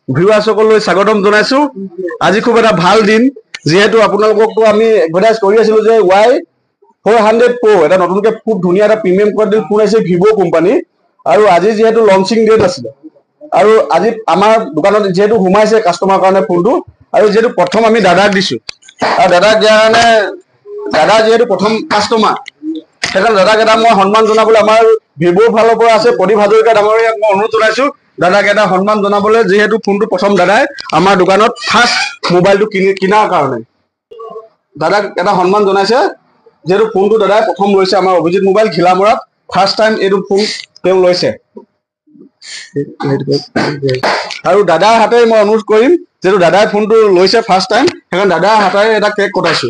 ভিউৱাৰ্ছসকললৈ স্বাগতম জনাইছো। আজি খুব এটা ভাল দিন, যিহেতু আপোনালোককতো আমি এডভাৰটাইজ কৰি আছিলো যে Y400 Pro এটা নতুনকৈ খুব ধুনীয়া এটা প্ৰিমিয়াম কোৱালিটিৰ ফোন আহিছে ভিভো কোম্পানী, আৰু আজি যিহেতু লঞ্চিং ডেট আছিলে, আৰু আজি আমাৰ দোকানত যিহেতু সোমাইছে কাষ্টমাৰ কাৰণে ফোনটো, আৰু যিহেতু প্ৰথম আমি দাদাক দিছো, আৰু দাদাক দিয়াৰ কাৰণে দাদা যিহেতু প্ৰথম কাষ্টমাৰ, সেইকাৰণে দাদাক এটা মই সন্মান জনাবলৈ আমাৰ ভিভোৰ ফালৰ পৰা আছে প্ৰদীপ হাজৰিকা ডাঙৰীয়াক মই অনুৰোধ জনাইছো দাদাক এটা সন্মান জনাবলৈ, যিহেতু ফোনটো প্ৰথম দাদাই আমাৰ দোকানত ফাৰ্ষ্ট মোবাইলটো কিনাৰ কাৰণে দাদাক এটা সন্মান জনাইছে, যিহেতু ফোনটো দাদাই প্ৰথম লৈছে আমাৰ অভিজিত মোবাইল ঘিলামৰাত, ফাৰ্ষ্ট টাইম এইটো ফোন তেওঁ লৈছে। আৰু দাদাৰ হাতে মই অনুৰোধ কৰিম, যিহেতু দাদাই ফোনটো লৈছে ফাৰ্ষ্ট টাইম, সেইকাৰণে দাদাৰ হাতেৰে এটা কেক কটাইছো।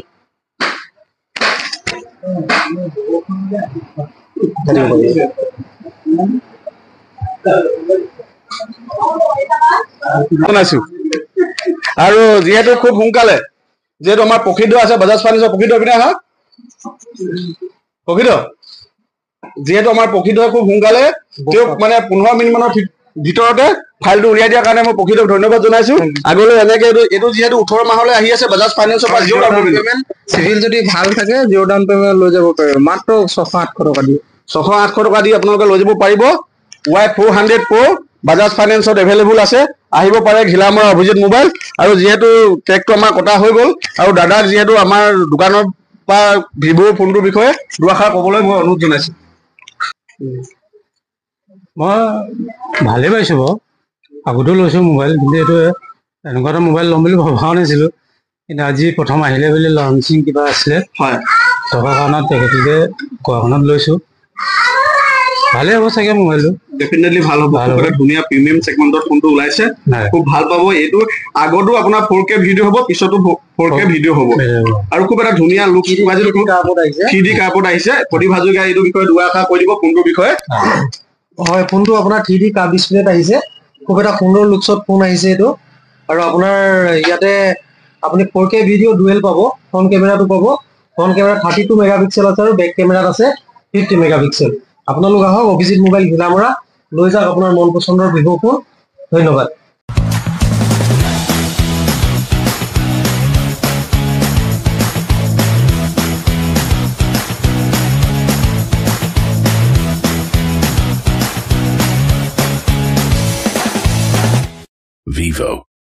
আৰু যিহেতু খুব সোনকালে, যিহেতু আমাৰ প্ৰকৃত আছে বাজাজ ফাইনেন্সৰ প্ৰকৃত পিনে হা প্ৰকৃত, যিহেতু আমাৰ প্ৰকৃত খুব সোনকালে তেওঁক মানে 15 মিনিট মানৰ ভিতৰতে ফাইলটো উলিয়াই দিয়াৰ কাৰণে মই প্ৰকৃতক ধন্যবাদ জনাইছো। আগলৈ এনেকে এইটো যিহেতু 18 মাহলৈ আহি আছে বাজাজ ফাইনেন্সৰ পৰা জিৰ' ডাউন পেমেণ্ট, চিভিল যদি ভাল থাকে জিৰ' ডাউন পেমেণ্ট লৈ যাব পাৰিব, মাত্ৰ 600-800 টকা দি 600-800 টকা দি আপোনালোকে লৈ যাব পাৰিব। Y400 Pro বাজাজ ফাইনেন্সত এভেইলেবল আছে, আহিব পাৰে ঘিলামৰা অভিজিত মোবাইল। আৰু যিহেতু কেকটো আমাৰ কটা হৈ গ'ল, আৰু দাদাক যিহেতু আমাৰ দোকানৰ পৰা ভিভোৰ ফোনটোৰ বিষয়ে দুআষাৰ ক'বলৈ মই অনুৰোধ জনাইছো। মই ভালেই পাইছোঁ বাৰু, আগতেও লৈছোঁ মোবাইল, কিন্তু এইটো এনেকুৱা এটা মোবাইল ল'ম বুলি ভবাও নাছিলোঁ, কিন্তু আজি প্ৰথম আহিলে বুলি লঞ্চিং কিবা আছিলে হয় থকা কাৰণত তেখেতলোকে কোৱাখনত লৈছোঁ। ভালেই হ'ব চাগে মোবাইলটো, ডেফিনেটলি ভাল হ'ব। ধুনীয়া প্ৰিমিয়াম ছেগমেণ্টৰ ফোনটো ওলাইছে, খুব ভাল পাব। এইটো আগতো আপোনাৰ 4K ভিডিঅ' হ'ব, পিছতো 4K ভিডিঅ' হ'ব, আৰু খুব এটা ধুনীয়া লুক 3D কাৰ্বত আহিছে। প্ৰদীপ হাজৰিকা এইটো বিষয়ে দুআষাৰ কৈ দিব ফোনটোৰ বিষয়ে। হয়, ফোনটো আপোনাৰ 3D কাৰ্ভ ডিছপ্লেত আহিছে, খুব এটা সুন্দৰ লুকছত ফোন আহিছে এইটো। আৰু আপোনাৰ ইয়াতে আপুনি 4K ভিডিঅ' ডুৱেল পাব, ফ্ৰণ্ট কেমেৰাটো পাব। ফ্ৰণ্ট কেমেৰা 32 মেগাপিক্সেল আছে, আৰু বেক কেমেৰাত আছে 50 মেগাপিক্সেল। আপোনালোক আহক অভিজিত মোবাইল ঘিলামৰা, লৈ যাওক আপোনাৰ মন পচন্দৰ ভিভো ফোন। ধন্যবাদ। Vivo.